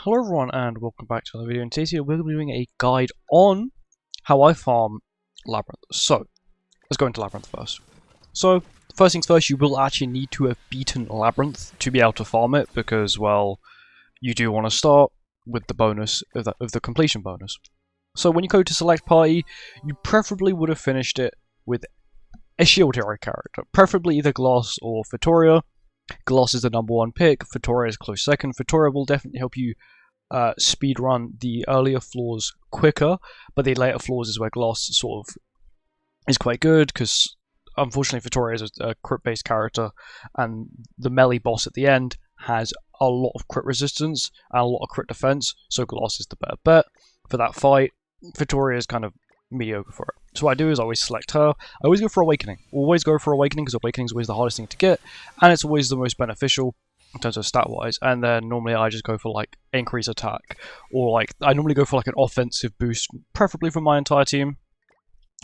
Hello everyone and welcome back to another video. In today's video we're going to be doing a guide on how I farm Labyrinth. So, let's go into Labyrinth first. So, first things first, you will actually need to have beaten Labyrinth to be able to farm it because, well, you do want to start with the bonus of the completion bonus. So when you go to select party, you preferably would have finished it with a shield hero character, preferably either Gloss or Vittoria. Gloss is the #1 pick, Vittoria is close second. Vittoria will definitely help you speedrun the earlier floors quicker, but the later floors is where Gloss sort of is quite good, because unfortunately Vittoria is a crit-based character, and the melee boss at the end has a lot of crit resistance and a lot of crit defense, so Gloss is the better bet for that fight. Vittoria is kind of mediocre for it. So what I do is I always select her. I always go for Awakening. Always go for Awakening because Awakening is always the hardest thing to get, and it's always the most beneficial in terms of stat wise. And then normally I just go for like increase attack, or like I normally go for like an offensive boost, preferably for my entire team.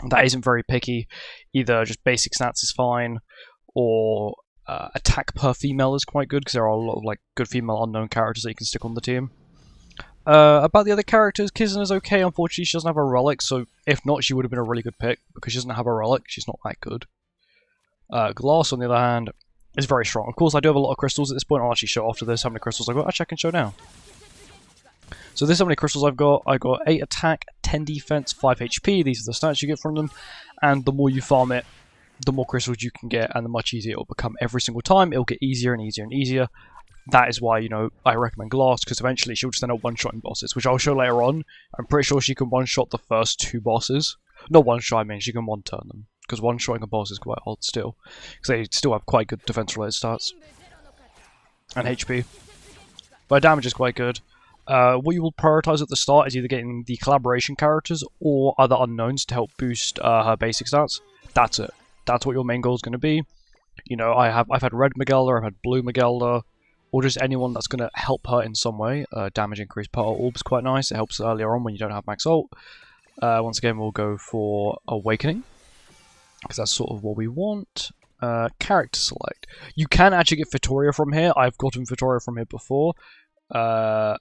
That isn't very picky. Either just basic stats is fine, or attack per female is quite good because there are a lot of like good female unknown characters that you can stick on the team. About the other characters, Kizzen is okay. Unfortunately, she doesn't have a relic, so if not, she would have been a really good pick because she doesn't have a relic. She's not that good. Gloss, on the other hand, is very strong. Of course, I do have a lot of crystals at this point. I'll actually show after this how many crystals I've got. Actually, I can show now. So this is how many crystals I've got. I got 8 attack, 10 defense, 5 HP. These are the stats you get from them. And the more you farm it, the more crystals you can get, and the much easier it will become every single time. It'll get easier and easier and easier. That is why, you know, I recommend Gloss, because eventually she'll just end up one-shotting bosses, which I'll show later on. I'm pretty sure she can one-shot the first 2 bosses. Not one-shot, I mean, she can one-turn them, because one-shotting a boss is quite hard still, because they still have quite good defense-related stats. And HP. But damage is quite good. What you will prioritize at the start is either getting the collaboration characters or other unknowns to help boost her basic stats. That's it. That's what your main goal is going to be. You know, I've had Red Magelda, I've had Blue Magelda, or just anyone that's going to help her in some way. Damage increase per orb is quite nice. It helps earlier on when you don't have max ult. Once again, we'll go for Awakening, because that's sort of what we want. Character select. You can actually get Vittoria from here. I've gotten Vittoria from here before. Allies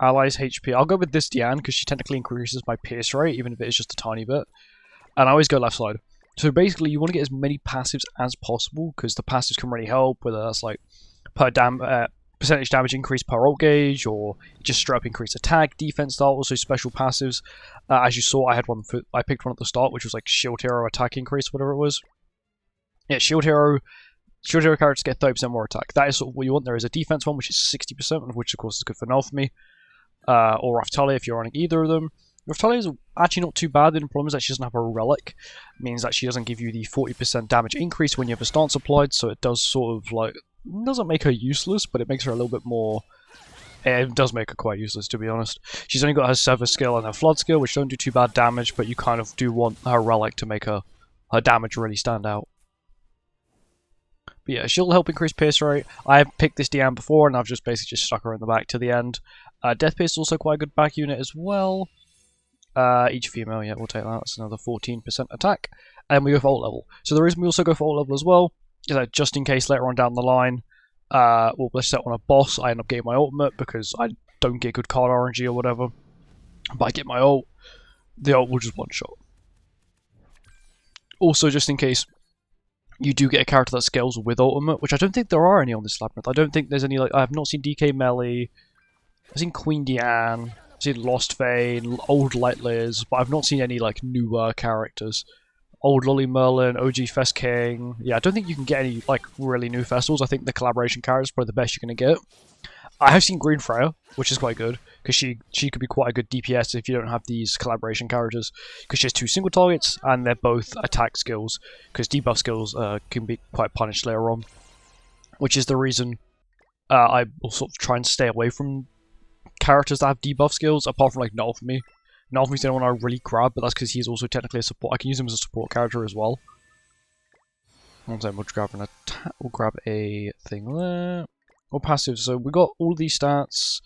HP. I'll go with this Diane, because she technically increases my pierce rate, even if it is just a tiny bit. And I always go left side. So basically, you want to get as many passives as possible, because the passives can really help, whether that's like percentage damage increase per ult gauge, or just straight up increase attack, defense style, also special passives. As you saw, I picked one at the start, which was like Shield Hero attack increase, whatever it was. Yeah, Shield Hero characters get 30% more attack. That is sort of what you want. There is a defense one, which is 60%, which of course is good for now for me. Or Raftalia if you're running either of them. Raftalia is actually not too bad. The problem is that she doesn't have a relic. It means that she doesn't give you the 40% damage increase when you have a stance applied, so it does sort of like, doesn't make her useless, but it makes her a little bit more. It does make her quite useless, to be honest. She's only got her Sever skill and her Flood skill, which don't do too bad damage, but you kind of do want her relic to make her damage really stand out. But yeah, she'll help increase pierce rate. I have picked this Diane before, and I've just basically just stuck her in the back to the end. Death Pierce is also quite a good back unit as well. Each female, yeah, we'll take that. That's another 14% attack. And we go for ult level. So the reason we also go for ult level as well is that just in case later on down the line, let's set on a boss, I end up getting my ultimate because I don't get good card RNG or whatever. But I get my ult, the ult will just one-shot. Also, just in case you do get a character that scales with ultimate, which I don't think there are any on this Labyrinth. I don't think there's any, like, I have not seen DK Melee, I've seen Queen Diane, I've seen Lost Fane, old Light Liz, but I've not seen any like newer characters. Old Lolly Merlin, OG Fest King. Yeah, I don't think you can get any like really new festivals. I think the collaboration character is probably the best you're going to get. I have seen Green Freya, which is quite good, because she could be quite a good DPS if you don't have these collaboration characters, because she has 2 single targets, and they're both attack skills, because debuff skills can be quite punished later on, which is the reason I will sort of try and stay away from characters that have debuff skills, apart from like Nalfmi. Nalfmi's the only one I really grab, but that's because he's also technically a support. I can use him as a support character as well. One time we'll grab an attack. We'll grab a thing there. Or passive. So we got all these stats.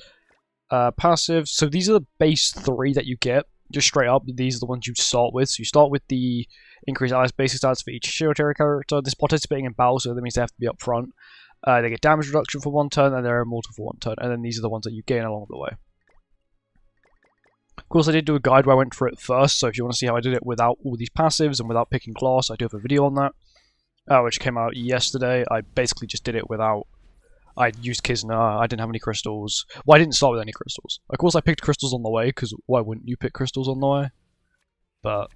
Passive. So these are the base 3 that you get. Just straight up, these are the ones you start with. So you start with the increased allies basic stats for each shield hero character. This participating in battle, so that means they have to be up front. They get damage reduction for 1 turn, and they're immortal for 1 turn, and then these are the ones that you gain along the way. Of course, I did do a guide where I went for it first, so if you want to see how I did it without all these passives and without picking class, I do have a video on that, which came out yesterday. I basically just did it without... I used Kisner, I didn't have any crystals. Well, I didn't start with any crystals. Of course, I picked crystals on the way, because why wouldn't you pick crystals on the way? But,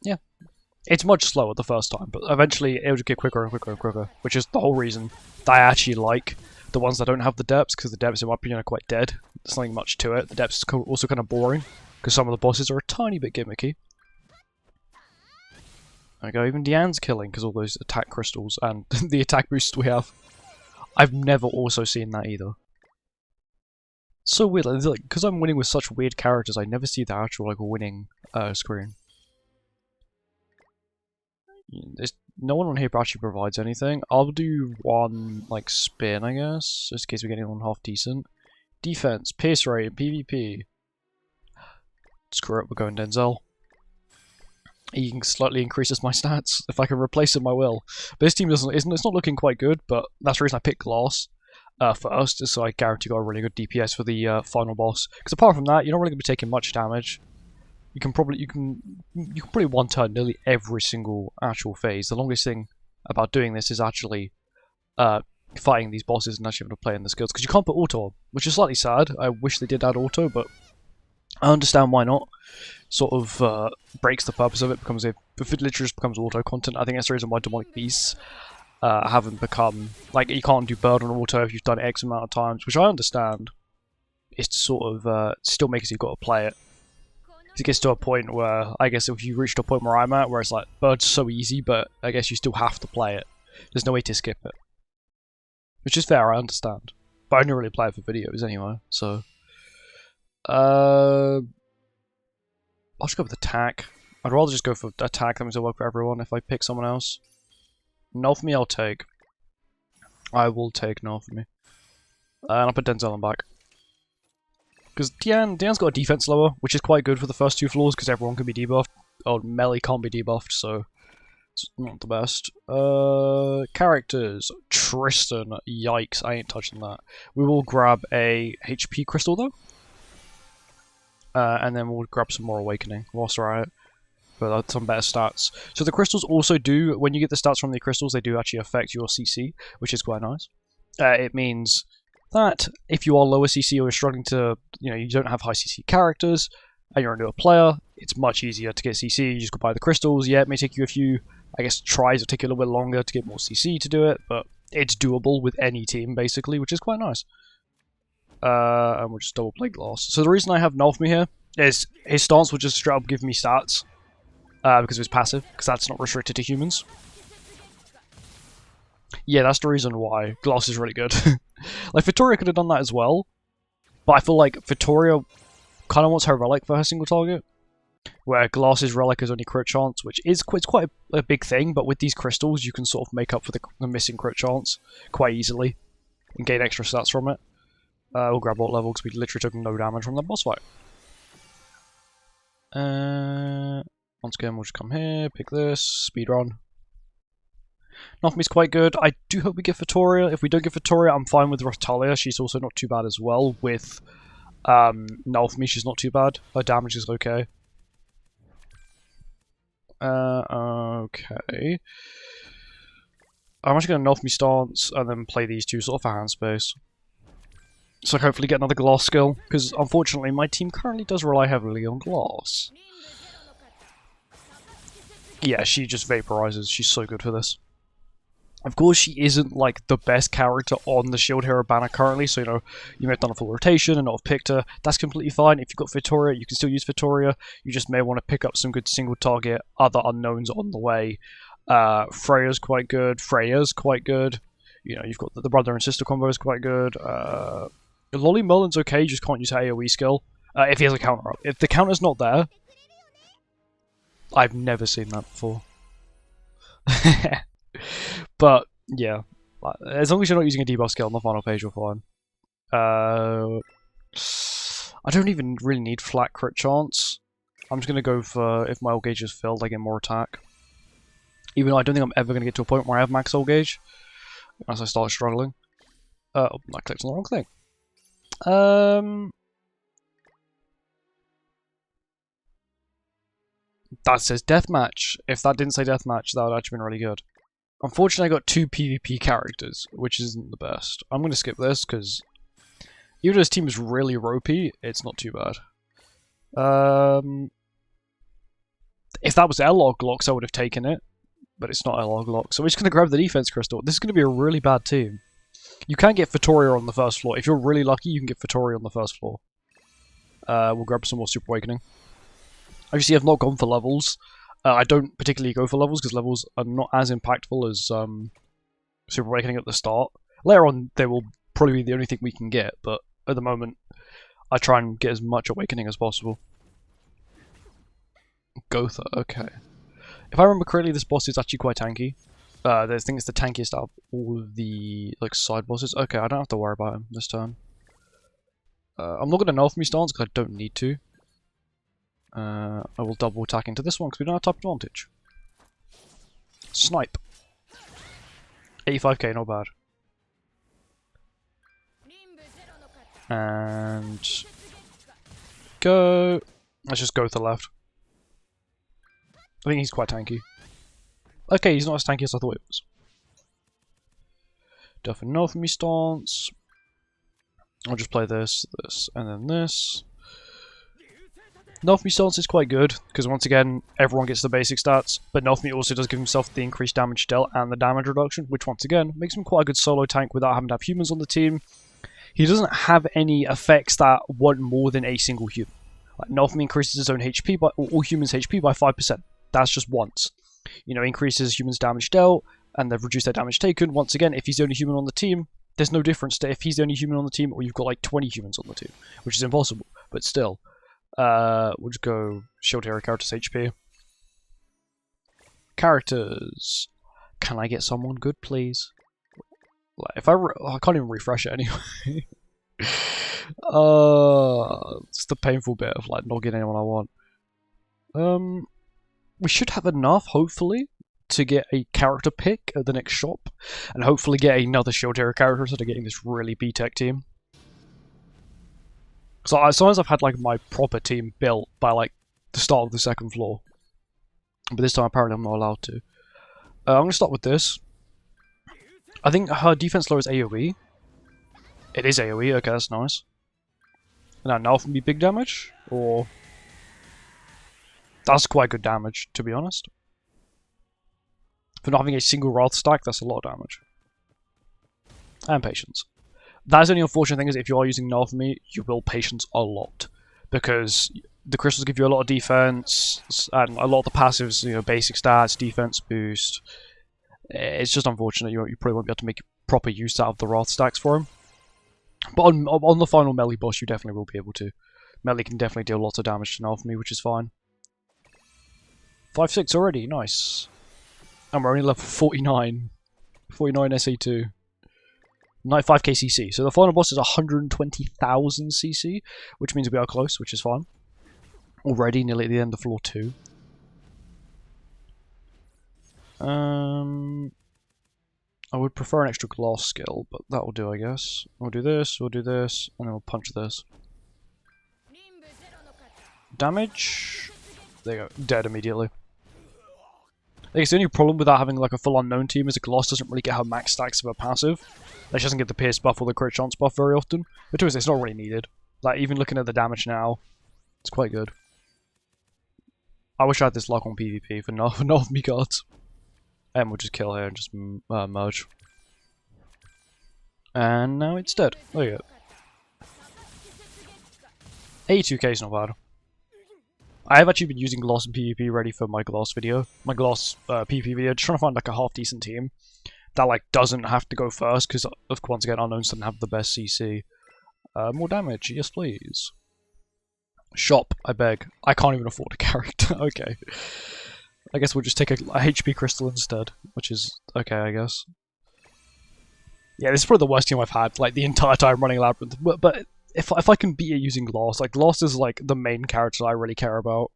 yeah. It's much slower the first time, but eventually it'll just get quicker and quicker and quicker, which is the whole reason that I actually like the ones that don't have the depths, because the depths, in my opinion, are quite dead. There's nothing much to it. The depths is also kind of boring, because some of the bosses are a tiny bit gimmicky. There we go, even Diane's killing, because all those attack crystals and the attack boosts we have. I've never also seen that either. It's so weird, like, because I'm winning with such weird characters, I never see the actual like winning screen. There's no one on here actually provides anything. I'll do one like spin, I guess, just in case we get anyone half decent. Defense, pierce rate, and PvP. Screw it, we're going Denzel. He can slightly increases my stats. If I can replace him, I will. But this team it's not looking quite good, but that's the reason I picked Glass first, so I guarantee got a really good DPS for the final boss. Because apart from that, you're not really going to be taking much damage. You can probably one turn nearly every single actual phase. The longest thing about doing this is actually fighting these bosses and actually having to play in the skills, because you can't put auto on, which is slightly sad. I wish they did add auto, but I understand why not. Sort of breaks the purpose of it. If it literally just becomes auto content, I think that's the reason why Demonic Beasts haven't become like, you can't do bird on auto if you've done it X amount of times, which I understand. It's to sort of still makes you got to play it. It gets to a point where, I guess if you reach to a point where I'm at, where it's like, bird's so easy, but I guess you still have to play it. There's no way to skip it. Which is fair, I understand. But I only really play it for videos anyway, so... I'll just go with attack. I'd rather just go for attack than to work for everyone if I pick someone else. Null for me, I'll take. I will take null for me. And I'll put Denzel on back. Because Diane's got a defense lower, which is quite good for the first 2 floors, because everyone can be debuffed. Oh, melee can't be debuffed, so it's not the best. Characters. Tristan. Yikes, I ain't touching that. We will grab a HP crystal, though. And then we'll grab some more awakening whilst we're at it. But some better stats. So the crystals also do, when you get the stats from the crystals, they do actually affect your CC, which is quite nice. It means that if you are lower CC or you're struggling to, you don't have high CC characters, and you're a newer player, it's much easier to get CC. You just go buy the crystals. Yeah, it may take you a few, I guess, tries. It'll take you a little bit longer to get more CC to do it, but it's doable with any team, basically, which is quite nice. And we'll just double play Glass. So the reason I have null for me here is his stance will just straight up give me stats, because of his passive, because that's not restricted to humans. Yeah, that's the reason why Glass is really good. Like, Vittoria could have done that as well, but I feel like Vittoria kind of wants her relic for her single target, where Glass's relic is only crit chance, which is quite a big thing, but with these crystals you can sort of make up for the missing crit chance quite easily and gain extra stats from it. We'll grab what level, because we literally took no damage from the boss fight. Once again, we'll just come here, pick this, speedrun. Nothing's quite good. I do hope we get Vittoria. If we don't get Vittoria, I'm fine with Rotalia. She's also not too bad as well. With null for me, she's not too bad. Her damage is okay. Okay. I'm actually going to null for me stance and then play these two sort of for hand space. So hopefully get another Glass skill, because unfortunately my team currently does rely heavily on Glass. Yeah, she just vaporizes. She's so good for this. Of course, she isn't like the best character on the Shield Hero banner currently, so you may have done a full rotation and not have picked her. That's completely fine. If you've got Vittoria, you can still use Vittoria. You just may want to pick up some good single target, other unknowns on the way. Freya's quite good. Freya's quite good. You've got the brother and sister combo is quite good. Lolly Merlin's okay, you just can't use her AoE skill. If he has a counter up. If the counter's not there, I've never seen that before. But, yeah. As long as you're not using a debuff skill on the final page, you're fine. I don't even really need flat crit chance. I'm just going to go for, if my ult gauge is filled, I get more attack. Even though I don't think I'm ever going to get to a point where I have max ult gauge, as I start struggling. Oh, I clicked on the wrong thing. That says deathmatch. If that didn't say deathmatch, that would actually been really good. Unfortunately, I got 2 PvP characters, which isn't the best. I'm going to skip this, because even though this team is really ropey, it's not too bad. If that was L-Log Locks, I would have taken it, but it's not L-Log Locks. So we're just going to grab the defense crystal. This is going to be a really bad team. You can get Vittoria on the first floor. If you're really lucky, you can get Vittoria on the first floor. We'll grab some more Super Awakening. Obviously, I've not gone for levels. I don't particularly go for levels, because levels are not as impactful as Super Awakening at the start. Later on, they will probably be the only thing we can get, but at the moment, I try and get as much Awakening as possible. Gotha, okay. If I remember correctly, this boss is actually quite tanky. I think it's the tankiest out of all of the side bosses. Okay, I don't have to worry about him this turn. I'm not going to null me stance because I don't need to. I will double attack into this one because we don't have type advantage. Snipe. 85k, not bad. And go. Let's just go to the left. I think he's quite tanky. Okay, he's not as tanky as I thought he was. Definitely no for me stance. I'll just play this, this, and then this. Nofmi stance is quite good, because once again, everyone gets the basic stats, but Nofmi also does give himself the increased damage dealt and the damage reduction, which once again, makes him quite a good solo tank without having to have humans on the team. He doesn't have any effects that want more than a single human. Like, Nofmi increases his own HP by, or all humans' HP by 5%. That's just once. You know, increases humans' damage dealt, and they've reduced their damage taken. Once again, if he's the only human on the team, there's no difference to if he's the only human on the team or you've got like 20 humans on the team, which is impossible, but still. We'll just go shield hero characters HP. Characters. Can I get someone good, please? Like, if I can't even refresh it anyway. It's the painful bit of like not getting anyone I want. We should have enough, hopefully, to get a character pick at the next shop, and hopefully get another shield hero character instead of getting this really B-Tech team. So sometimes I've had like my proper team built by like the start of the second floor, but this time apparently I'm not allowed to. I'm going to start with this. I think her defense low is AoE. It is AoE, okay, that's nice. Now for me big damage, or... That's quite good damage, to be honest. For not having a single Wrath stack, that's a lot of damage. And Patience. That's the only unfortunate thing is if you are using Null for me, you will Patience a lot. Because the crystals give you a lot of defense, and a lot of the passives, you know, basic stats, defense boost. It's just unfortunate, you probably won't be able to make proper use out of the Wrath stacks for him. But on the final melee boss, you definitely will be able to. Melee can definitely deal lots of damage to Null for me, which is fine. 5-6 already, nice. And we're only level 49. 49 SA2. 95k CC. So the final boss is 120,000 CC, which means we are close, which is fine. Already nearly at the end of floor 2. I would prefer an extra glass skill, but that will do, I guess. We'll do this, and then we'll punch this. Damage. There you go. Dead immediately. I guess the only problem with that having like a full unknown team is the Gloss doesn't really get her max stacks of her passive. Like, she doesn't get the Pierce buff or the Crit Chance buff very often. But to us, it's not really needed. Like, even looking at the damage now, it's quite good. I wish I had this luck on PvP for none of me cards. And we'll just kill her and just merge. And now it's dead. There you go. 82k is not bad. I have actually been using Gloss and PvP ready for my Gloss video. My Gloss PvP video, just trying to find like a half decent team that like doesn't have to go first, because once again Unknowns doesn't have the best CC. More damage, yes please. Shop, I beg. I can't even afford a character. Okay. I guess we'll just take a HP crystal instead, which is okay, I guess. Yeah, this is probably the worst team I've had, like the entire time running Labyrinth. But if I can beat it using Gloss, like Gloss is like the main character I really care about.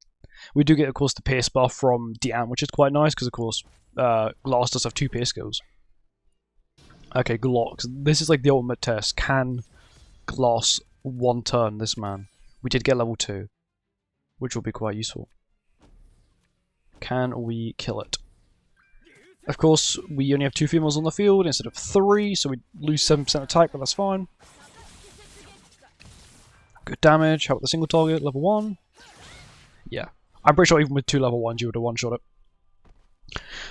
We do get, of course, the Pierce buff from Deanne, which is quite nice because, of course, Gloss does have 2 Pierce skills. Okay, Glock. This is like the ultimate test. Can Gloss one turn this man? We did get level 2, which will be quite useful. Can we kill it? Of course, we only have 2 females on the field instead of 3, so we lose 7% attack, but that's fine. Good damage. How about the single target? Level 1? Yeah. I'm pretty sure even with 2 level 1s you would have one-shot it.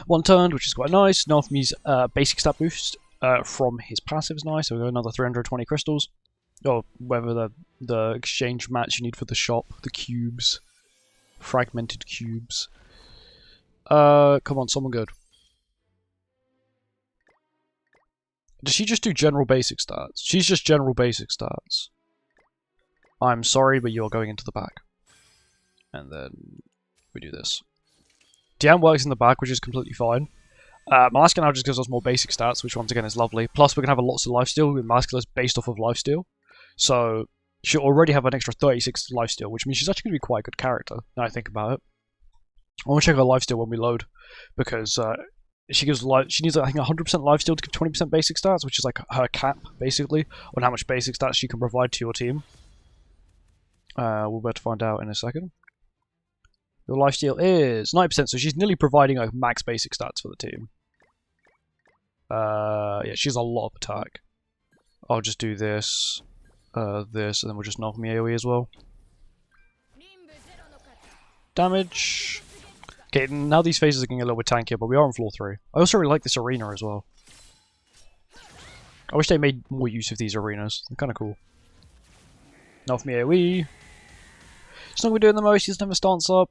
One turned, which is quite nice. Naofmi's basic stat boost from his passive is nice, so we got another 320 crystals. Or whether the exchange mats you need for the shop, the cubes. Fragmented cubes. Come on, someone good. Does she just do general basic stats? She's just general basic stats. I'm sorry, but you're going into the back. And then we do this. Diane works in the back, which is completely fine. Malaska now just gives us more basic stats, which once again is lovely. Plus, we're going to have lots of lifesteal with Malaska based off of lifesteal. So, she'll already have an extra 36 lifesteal, which means she's actually going to be quite a good character, now I think about it. I want to check her lifesteal when we load, because she needs, I think, 100% lifesteal to give 20% basic stats, which is like her cap, basically, on how much basic stats she can provide to your team. We'll be able to find out in a second. Your lifesteal is 90%, so she's nearly providing like max basic stats for the team. Yeah, she's a lot of attack. I'll just do this, this, and then we'll just knock me AoE as well. Damage. Okay, now these phases are getting a little bit tankier, but we are on floor 3. I also really like this arena as well. I wish they made more use of these arenas. They're kind of cool. Knock me AoE. He's not going to be doing the most, he doesn't have a stance up.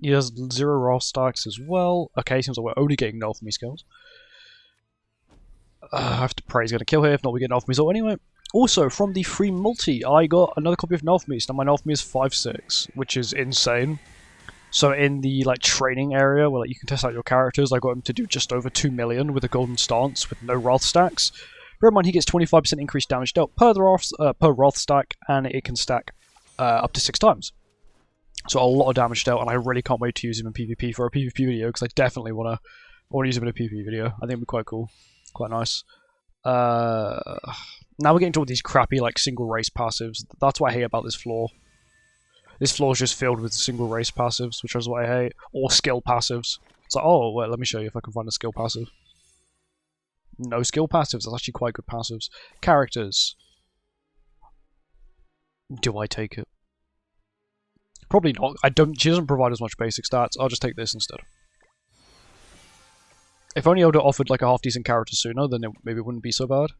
He has 0 raw stacks as well. Okay, seems like we're only getting null for me skills. I have to pray he's going to kill here, if not we get null for me. So anyway, also from the free multi, I got another copy of null for me. Now my null for me is 5/6, which is insane. So in the like training area where like, you can test out your characters, I got him to do just over 2 million with a golden stance with no wrath stacks. Bear in mind he gets 25% increased damage dealt per wrath stack, and it can stack up to 6 times. So a lot of damage dealt, and I really can't wait to use him in PvP for a PvP video, because I definitely want to use him in a PvP video. I think it'd be quite cool. Quite nice. Now we're getting to all these crappy like single race passives. That's what I hate about this floor. This floor is just filled with single race passives, which is what I hate. Or skill passives. It's like, oh, wait, let me show you if I can find a skill passive. No skill passives. That's actually quite good passives. Characters. Do I take it? Probably not. She doesn't provide as much basic stats. I'll just take this instead. If only I would have offered like a half decent character sooner, then maybe it wouldn't be so bad.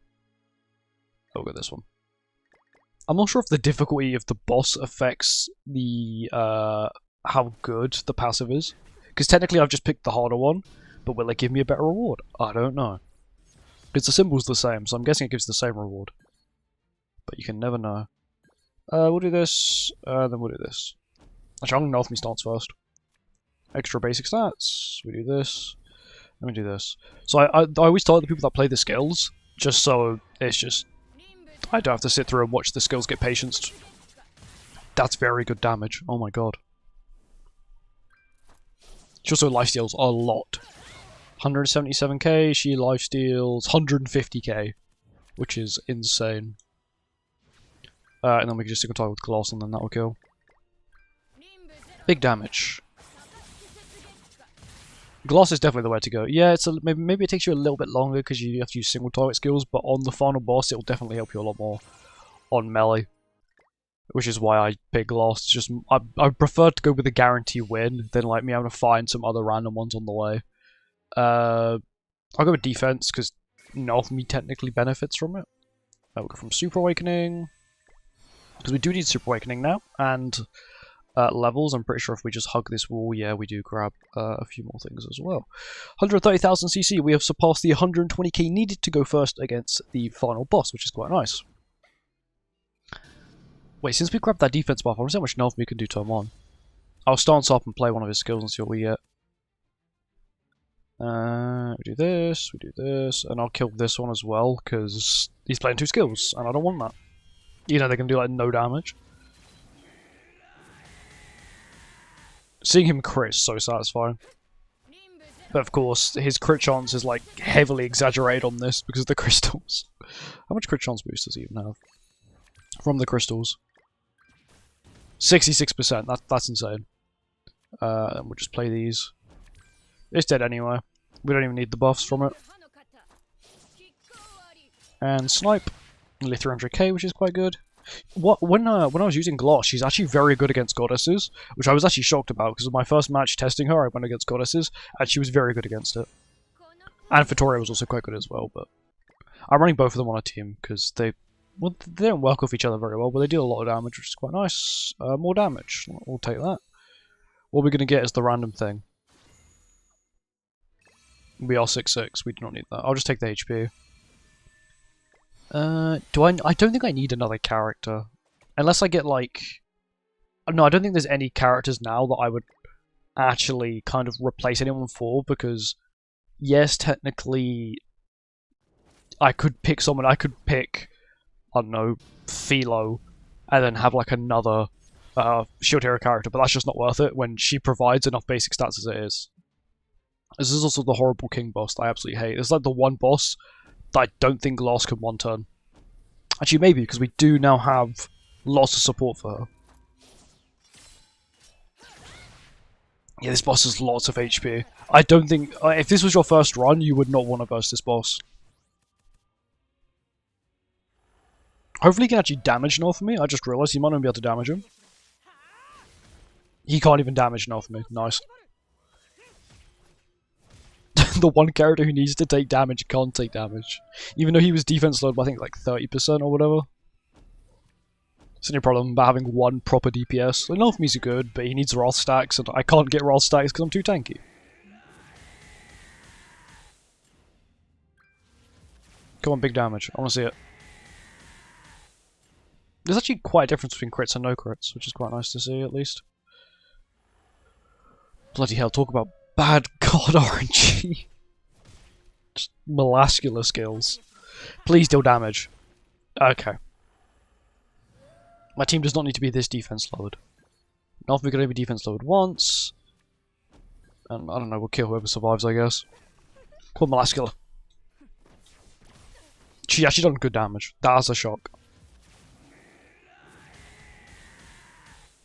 I'll go this one. I'm not sure if the difficulty of the boss affects the how good the passive is. Because technically I've just picked the harder one, but will it give me a better reward? I don't know. Because the symbol's the same, so I'm guessing it gives the same reward. But you can never know. We'll do this, then we'll do this. Actually, I'm going to North me stance first. Extra basic stats. We do this. Let me do this. So I always tell the people that play the skills, just so it's just... I don't have to sit through and watch the skills get patience. That's very good damage. Oh my god. She also lifesteals a lot. 177k, she lifesteals 150k, which is insane. And then we can just single target with Colossus and then that will kill. Big damage. Gloss is definitely the way to go. Yeah, it's maybe it takes you a little bit longer because you have to use single target skills, but on the final boss, it will definitely help you a lot more on melee. Which is why I pick Gloss. It's just I prefer to go with a guarantee win than like me having to find some other random ones on the way. I'll go with defense because none of me technically benefits from it. We'll go from Super Awakening because we do need Super Awakening now, and levels. I'm pretty sure if we just hug this wall, yeah, we do grab a few more things as well. 130,000 CC. We have surpassed the 120k needed to go first against the final boss, which is quite nice. Wait, since we grabbed that defense buff, I want to see how much Nelf we can do turn 1. I'll stance up and play one of his skills and see what we get. We do this, and I'll kill this one as well, because he's playing 2 skills, and I don't want that. You know, they can do like no damage. Seeing him crit is so satisfying. But of course, his crit chance is like heavily exaggerated on this because of the crystals. How much crit chance boost does he even have? From the crystals. 66%, that's insane. And we'll just play these. It's dead anyway. We don't even need the buffs from it. And snipe. Nearly 300k, which is quite good. When I was using Gloss, she's actually very good against goddesses, which I was actually shocked about, because my first match testing her, I went against goddesses, and she was very good against it. And Vittoria was also quite good as well, but I'm running both of them on a team, because they don't work off each other very well, but they deal a lot of damage, which is quite nice. More damage, we'll take that. What we're going to get is the random thing. We are 6-6, we do not need that. I'll just take the HP. I don't think I need another character. Unless I get like... No, I don't think there's any characters now that I would actually kind of replace anyone for, because yes, technically I could pick someone, I could pick, I don't know, Philo, and then have like another shield hero character, but that's just not worth it when she provides enough basic stats as it is. This is also the horrible king boss that I absolutely hate. It's like the one boss that I don't think Lost can one turn. Actually, maybe, because we do now have lots of support for her. Yeah, this boss has lots of HP. I don't think... if this was your first run, you would not want to verse this boss. Hopefully he can actually damage enough for me. I just realised he might not be able to damage him. He can't even damage enough for me. Nice. The one character who needs to take damage can't take damage. Even though he was defense load by I think like 30% or whatever. It's any problem about having one proper DPS. Enough of me's good, but he needs Wrath stacks, and I can't get Wrath stacks because I'm too tanky. Come on, big damage. I want to see it. There's actually quite a difference between crits and no crits, which is quite nice to see, at least. Bloody hell, talk about bad god RNG. Just molascular skills. Please deal damage. Okay. My team does not need to be this defense lowered. Not if we're going to be defense lowered once. And I don't know, we'll kill whoever survives, I guess. Come on, molascular. She actually done good damage. That's a shock.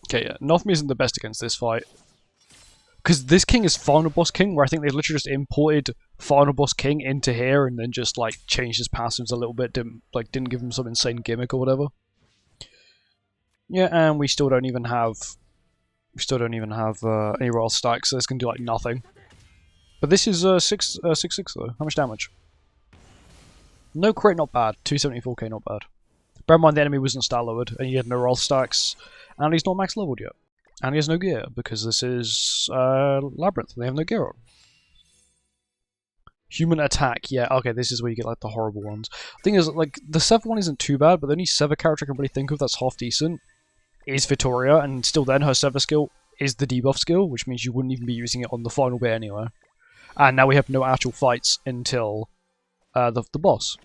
Okay, yeah, Nothmi isn't the best against this fight. Because this king is Final Boss King, where I think they literally just imported Final Boss King into here and then just like changed his passives a little bit, didn't give him some insane gimmick or whatever. Yeah, and we still don't even have any royal stacks, so this can do like nothing. But this is 6-6 though. How much damage? No crit, not bad. 274k, not bad. Bear in mind the enemy wasn't stat lowered, and he had no roll stacks, and he's not max leveled yet. And he has no gear, because this is Labyrinth, they have no gear on. Human attack, yeah, okay, this is where you get like the horrible ones. Thing is, like, the Sever one isn't too bad, but the only Sever character I can really think of that's half decent is Vittoria, and still then her Sever skill is the debuff skill, which means you wouldn't even be using it on the final bit anyway. And now we have no actual fights until the boss.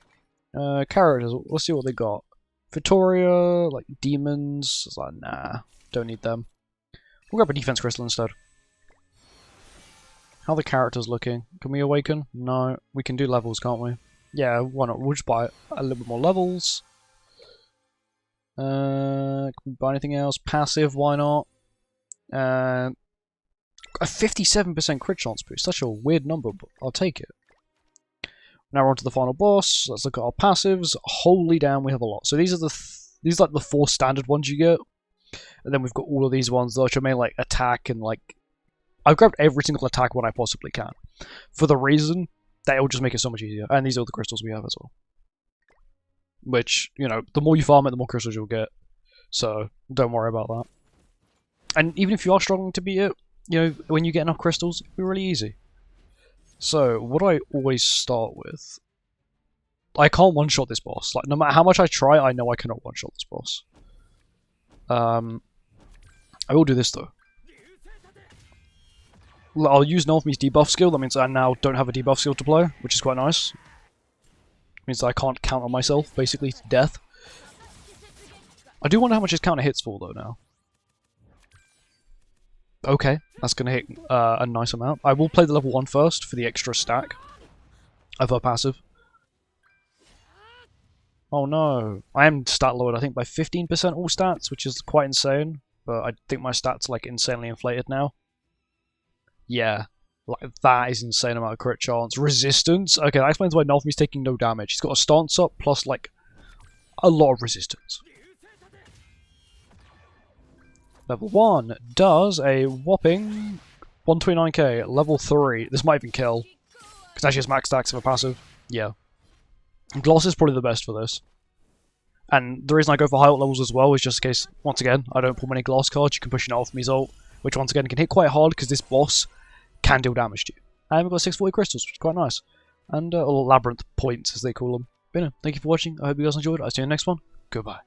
Characters, let's see what they got. Vittoria, like demons, it's like, nah, don't need them. We'll grab a defense crystal instead. How are the characters looking? Can we awaken? No, we can do levels, can't we? Yeah, why not? We'll just buy a little bit more levels. Can we buy anything else? Passive, why not? A 57% crit chance boost. Such a weird number, but I'll take it. Now we're on to the final boss. Let's look at our passives. Holy damn, we have a lot. So these are these are like the 4 standard ones you get. And then we've got all of these ones, which are mainly like attack and like... I've grabbed every single attack one I possibly can. For the reason that it will just make it so much easier. And these are the crystals we have as well. Which, you know, the more you farm it, the more crystals you'll get. So, don't worry about that. And even if you are struggling to beat it, you know, when you get enough crystals, it'll be really easy. So, what do I always start with? I can't one-shot this boss. Like, no matter how much I try, I know I cannot one-shot this boss. I will do this though. I'll use Nolfmi's debuff skill. That means I now don't have a debuff skill to play, which is quite nice. Means that I can't count on myself, basically, to death. I do wonder how much his counter hits for though now. Okay, that's going to hit a nice amount. I will play the level 1 first for the extra stack of her passive. Oh no. I am stat lowered, I think, by 15% all stats, which is quite insane. But I think my stats are like insanely inflated now. Yeah. Like, that is insane amount of crit chance. Resistance? Okay, that explains why Nalfmi's taking no damage. He's got a stance up plus, like, a lot of resistance. Level 1 does a whopping 129k. Level 3. This might even kill. Because actually it's max stacks of a passive. Yeah. Gloss is probably the best for this. And the reason I go for high ult levels as well is just in case, once again, I don't pull many Gloss cards, you can push an Nalfmi's ult, which once again can hit quite hard because this boss can deal damage to you. And we've got 640 crystals, which is quite nice. And or labyrinth points, as they call them. But anyway, thank you for watching. I hope you guys enjoyed. I'll see you in the next one. Goodbye.